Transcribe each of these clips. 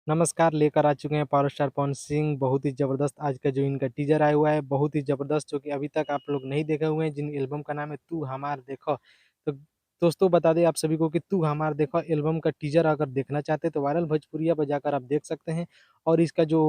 नमस्कार, लेकर आ चुके हैं पावर स्टार पवन सिंह। बहुत ही ज़बरदस्त आज का जो इनका टीज़र आया हुआ है, बहुत ही ज़बरदस्त, जो कि अभी तक आप लोग नहीं देखे हुए हैं, जिन एल्बम का नाम है तू हमार देखो। तो दोस्तों, बता दें आप सभी को कि तू हमार देखो एल्बम का टीज़र अगर देखना चाहते हैं तो वायरल भोजपुरिया पर जाकर आप देख सकते हैं। और इसका जो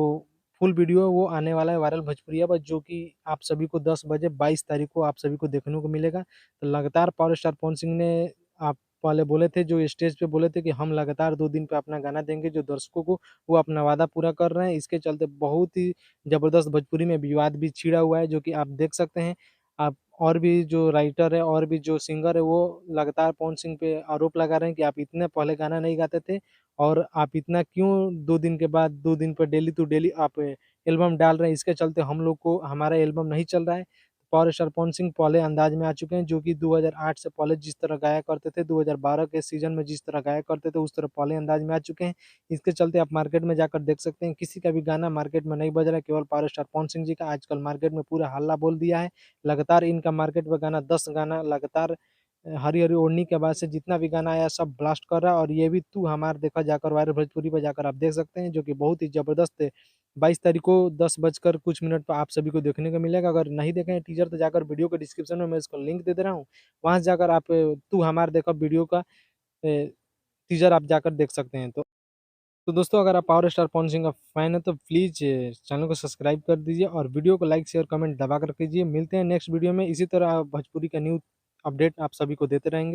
फुल वीडियो है वो आने वाला है वायरल भोजपुरिया पर, जो कि आप सभी को 10 बजे 22 तारीख को आप सभी को देखने को मिलेगा। तो लगातार पावर स्टार पवन सिंह ने आप पहले बोले थे, जो स्टेज पे बोले थे कि हम लगातार 2 दिन पे अपना गाना देंगे जो दर्शकों को, वो अपना वादा पूरा कर रहे हैं। इसके चलते बहुत ही ज़बरदस्त भोजपुरी में विवाद भी छिड़ा हुआ है, जो कि आप देख सकते हैं। आप और भी जो राइटर है और भी जो सिंगर है, वो लगातार पवन सिंह पे आरोप लगा रहे हैं कि आप इतने पहले गाना नहीं गाते थे और आप इतना क्यों 2 दिन के बाद 2 दिन पे डेली टू डेली आप एल्बम डाल रहे हैं। इसके चलते हम लोग को हमारा एल्बम नहीं चल रहा है। पावर स्टार पवन सिंह पहले अंदाज में आ चुके हैं, जो कि 2008 से पहले जिस तरह गाया करते थे, 2012 के सीज़न में जिस तरह गाया करते थे, उस तरह पहले अंदाज में आ चुके हैं। इसके चलते आप मार्केट में जाकर देख सकते हैं, किसी का भी गाना मार्केट में नहीं बज रहा है, केवल पावर स्टार पवन सिंह जी का आजकल मार्केट में पूरा हल्ला बोल दिया है। लगातार इनका मार्केट में गाना 10 गाना लगातार हरी हरी ओढ़नी के बाद से जितना भी गाना आया सब ब्लास्ट कर रहा है, और ये भी तू हमार देखा जाकर वायरल भोजपुरी पे जाकर आप देख सकते हैं, जो कि बहुत ही ज़बरदस्त है। 22 तारीख को 10 बजकर कुछ मिनट पर आप सभी को देखने को मिलेगा। अगर नहीं देखे हैं टीज़र तो जाकर वीडियो के डिस्क्रिप्शन में मैं इसको लिंक दे दे रहा हूँ। वहाँ से जाकर आप तू हमार देखो वीडियो का टीज़र आप जाकर देख सकते हैं। तो दोस्तों, अगर आप पावर स्टार पवन सिंह का फैन हैं तो प्लीज़ चैनल को सब्सक्राइब कर दीजिए और वीडियो को लाइक, शेयर, कमेंट दबा कर कीजिए। मिलते हैं नेक्स्ट वीडियो में, इसी तरह भोजपुरी का न्यू अपडेट आप सभी को देते रहेंगे।